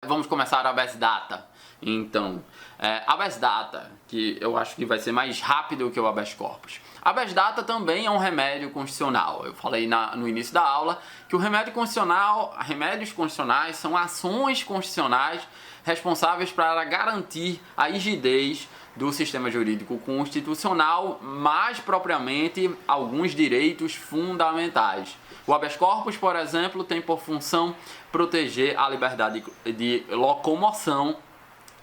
Vamos começar a habeas data. Então, habeas data, que eu acho que vai ser mais rápido que o habeas corpus. Habeas data também é um remédio constitucional. Eu falei no início da aula que remédios constitucionais são ações constitucionais responsáveis para garantir a rigidez do sistema jurídico constitucional, mais propriamente alguns direitos fundamentais. O habeas corpus, por exemplo, tem por função proteger a liberdade de locomoção,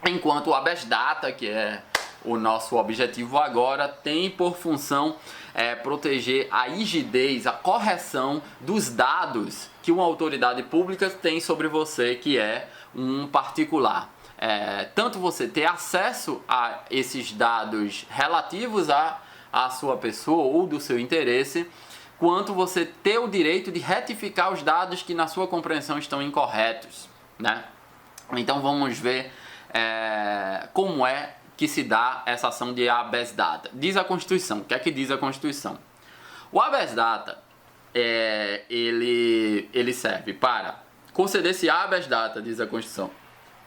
enquanto o habeas data, que é o nosso objetivo agora, tem por função proteger a rigidez, a correção dos dados que uma autoridade pública tem sobre você, que é um particular. Tanto você ter acesso a esses dados relativos à sua pessoa ou do seu interesse, quanto você ter o direito de retificar os dados que na sua compreensão estão incorretos, né? Então vamos ver como é que se dá essa ação de habeas data. Diz a Constituição. O que é que diz a Constituição? O habeas data, ele serve para conceder-se habeas data, diz a Constituição,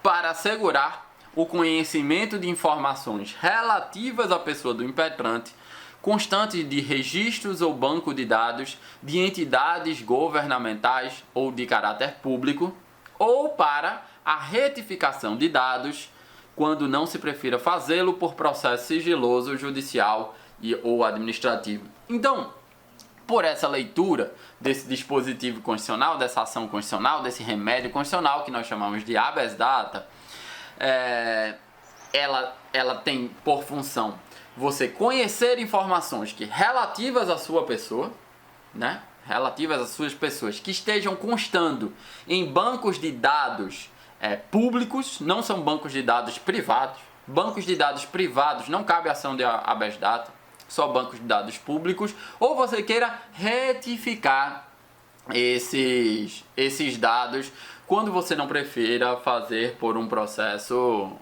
para assegurar o conhecimento de informações relativas à pessoa do impetrante, constante de registros ou banco de dados de entidades governamentais ou de caráter público, ou para a retificação de dados, quando não se prefira fazê-lo por processo sigiloso, judicial ou administrativo. Então, por essa leitura desse dispositivo constitucional, dessa ação constitucional, desse remédio constitucional que nós chamamos de habeas data, ela tem por função você conhecer informações relativas à sua pessoa, né? Relativas às suas pessoas, que estejam constando em bancos de dados públicos, não são bancos de dados privados. Bancos de dados privados não cabe ação de habeas data, só bancos de dados públicos, ou você queira retificar esses dados quando você não prefira fazer por um processo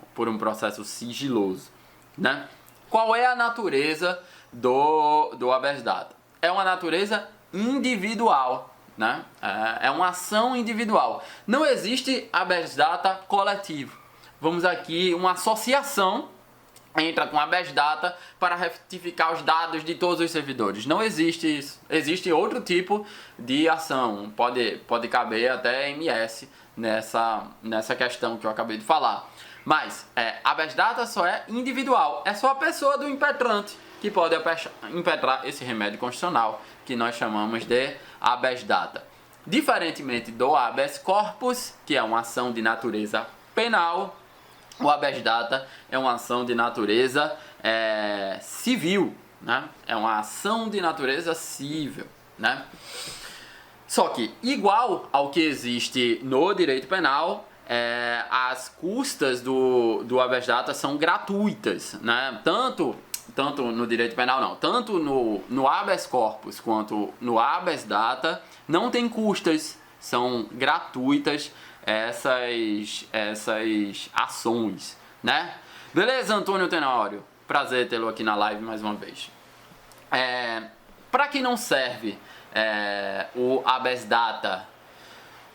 sigiloso, né? Qual é a natureza do habeas data? É uma natureza individual, né? É uma ação individual. Não existe habeas data coletivo. Vamos aqui, uma associação entra com habeas data para retificar os dados de todos os servidores. Não existe isso. Existe outro tipo de ação. Pode caber até MS nessa questão que eu acabei de falar. Mas habeas data só é individual. É só a pessoa do impetrante que pode impetrar esse remédio constitucional que nós chamamos de habeas data. Diferentemente do habeas corpus, que é uma ação de natureza penal, o habeas data é uma ação de natureza civil, né? É uma ação de natureza civil, né? Só que, igual ao que existe no direito penal, as custas do habeas data são gratuitas, né? Tanto no direito penal não, tanto no habeas corpus quanto no habeas data não tem custas, são gratuitas essas ações, né? Beleza, Antônio Tenório? Prazer tê-lo aqui na live mais uma vez. Para que não serve o habeas data?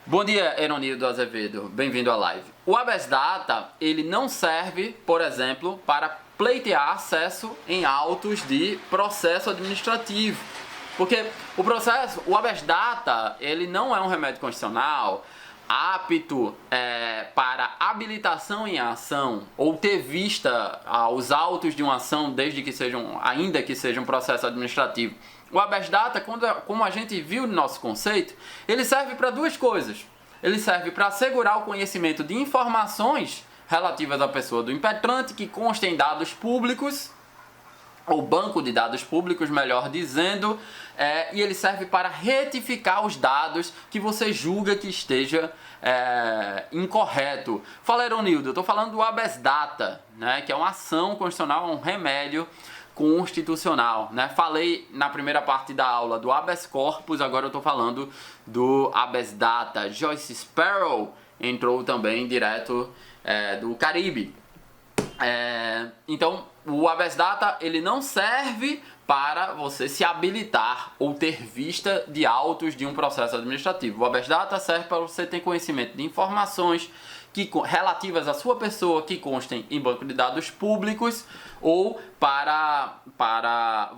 Bom dia, Eronildo Azevedo, bem-vindo à live. O habeas data, ele não serve, por exemplo, para pleitear acesso em autos de processo administrativo. Porque o habeas data, ele não é um remédio constitucional apto para habilitação em ação ou ter vista aos autos de uma ação, ainda que seja um processo administrativo. O habeas data, como a gente viu no nosso conceito, ele serve para duas coisas. Ele serve para assegurar o conhecimento de informações relativas à pessoa do impetrante que constem em dados públicos, ou banco de dados públicos, melhor dizendo, e ele serve para retificar os dados que você julga que esteja incorreto. Fala, Eronildo, eu estou falando do habeas data, né, que é uma ação constitucional, um remédio constitucional, né? Falei na primeira parte da aula do habeas corpus, agora eu estou falando do habeas data. Joyce Sparrow entrou também direto do Caribe. Então, o habeas data, ele não serve para você se habilitar ou ter vista de autos de um processo administrativo. O habeas data serve para você ter conhecimento de informações relativas à sua pessoa que constem em banco de dados públicos, ou para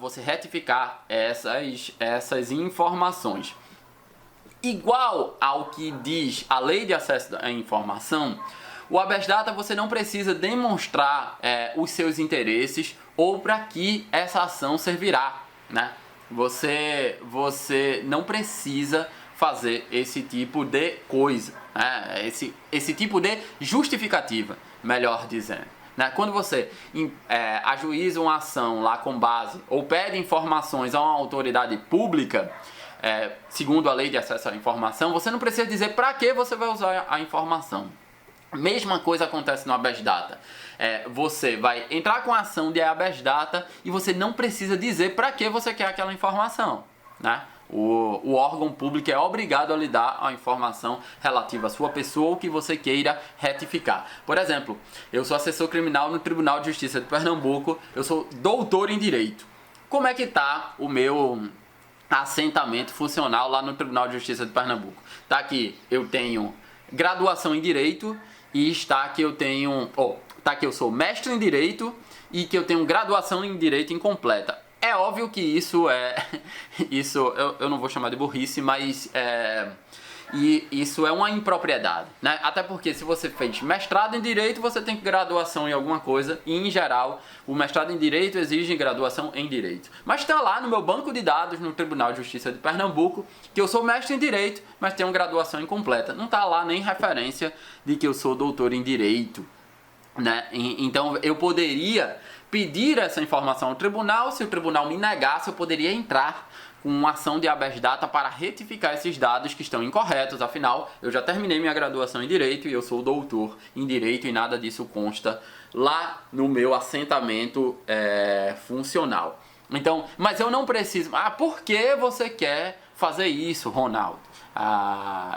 você retificar essas informações. Igual ao que diz a Lei de Acesso à Informação, o habeas data você não precisa demonstrar os seus interesses ou para que essa ação servirá, né? Você não precisa fazer esse tipo de coisa, né? Esse tipo de justificativa, melhor dizendo, né? Quando você ajuiza uma ação lá com base ou pede informações a uma autoridade pública, segundo a Lei de Acesso à Informação, você não precisa dizer para que você vai usar a informação. Mesma coisa acontece no habeas data. Você vai entrar com a ação de habeas data e você não precisa dizer para que você quer aquela informação, né? O órgão público é obrigado a lhe dar a informação relativa à sua pessoa ou que você queira retificar. Por exemplo, eu sou assessor criminal no Tribunal de Justiça de Pernambuco, eu sou doutor em Direito. Como é que está o meu assentamento funcional lá no Tribunal de Justiça de Pernambuco? Está aqui, eu tenho graduação em Direito e está que eu tenho... tá que eu sou mestre em Direito e que eu tenho graduação em Direito incompleta. É óbvio que isso eu não vou chamar de burrice, mas isso é uma impropriedade, né? Até porque se você fez mestrado em Direito, você tem graduação em alguma coisa e, em geral, o mestrado em Direito exige graduação em Direito. Mas está lá no meu banco de dados no Tribunal de Justiça de Pernambuco que eu sou mestre em Direito, mas tenho graduação incompleta. Não está lá nem referência de que eu sou doutor em Direito, né? Então eu poderia pedir essa informação ao tribunal. Se o tribunal me negasse, eu poderia entrar com uma ação de habeas data para retificar esses dados que estão incorretos. Afinal, eu já terminei minha graduação em Direito e eu sou doutor em Direito e nada disso consta lá no meu assentamento funcional. Então, mas eu não preciso... por que você quer fazer isso, Ronaldo?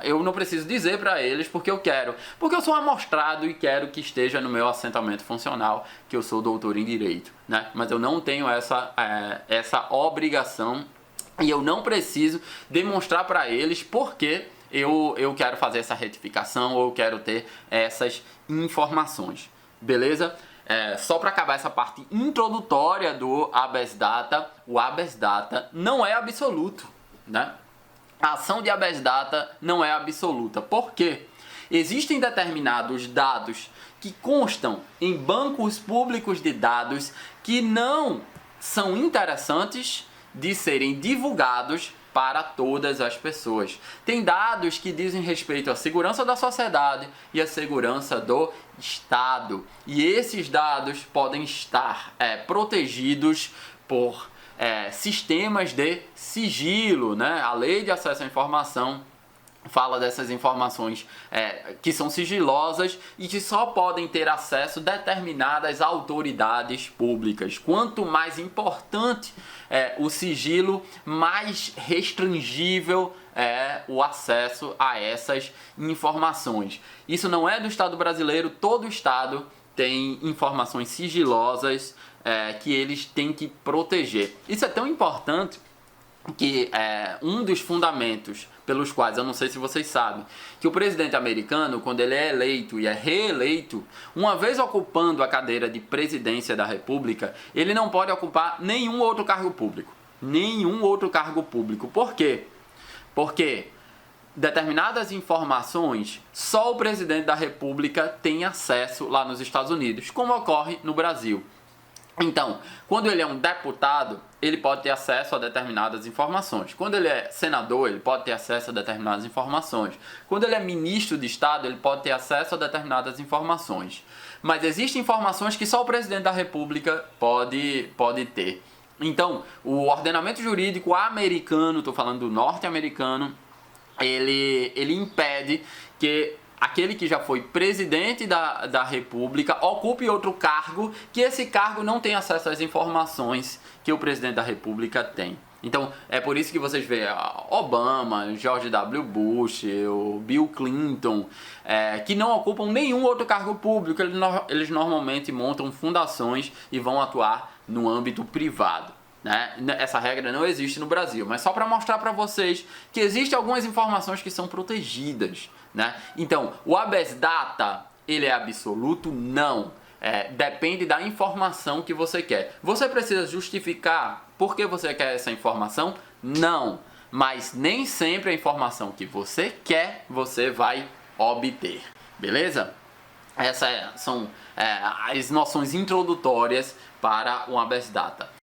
Eu não preciso dizer para eles porque eu quero. Porque eu sou amostrado e quero que esteja no meu assentamento funcional que eu sou doutor em Direito, né? Mas eu não tenho essa obrigação e eu não preciso demonstrar para eles porque eu quero fazer essa retificação ou eu quero ter essas informações. Beleza? Só para acabar essa parte introdutória do habeas data, o habeas data não é absoluto, né? A ação de habeas data não é absoluta. Por quê? Existem determinados dados que constam em bancos públicos de dados que não são interessantes de serem divulgados para todas as pessoas. Tem dados que dizem respeito à segurança da sociedade e à segurança do Estado. E esses dados podem estar protegidos por sistemas de sigilo, né? A Lei de Acesso à Informação fala dessas informações que são sigilosas e que só podem ter acesso determinadas autoridades públicas. Quanto mais importante o sigilo, mais restringível é o acesso a essas informações. Isso não é do Estado brasileiro, todo Estado tem informações sigilosas que eles têm que proteger. Isso é tão importante que um dos fundamentos pelos quais, eu não sei se vocês sabem, que o presidente americano, quando ele é eleito e é reeleito, uma vez ocupando a cadeira de presidência da República, ele não pode ocupar nenhum outro cargo público. Nenhum outro cargo público. Por quê? Porque determinadas informações só o presidente da República tem acesso lá nos Estados Unidos, como ocorre no Brasil. Então, quando ele é um deputado, ele pode ter acesso a determinadas informações. Quando ele é senador, ele pode ter acesso a determinadas informações. Quando ele é ministro de Estado, ele pode ter acesso a determinadas informações. Mas existem informações que só o presidente da República pode ter. Então, o ordenamento jurídico americano, estou falando do norte-americano, ele impede que aquele que já foi presidente da República ocupe outro cargo, que esse cargo não tem acesso às informações que o presidente da República tem. Então, é por isso que vocês veem Obama, George W. Bush, o Bill Clinton, que não ocupam nenhum outro cargo público. Eles normalmente montam fundações e vão atuar no âmbito privado, né? Essa regra não existe no Brasil, mas só para mostrar para vocês que existem algumas informações que são protegidas, né? Então, o habeas data, ele é absoluto? Não. Depende da informação que você quer. Você precisa justificar por que você quer essa informação? Não. Mas nem sempre a informação que você quer, você vai obter. Beleza? Essas são as noções introdutórias para o habeas data.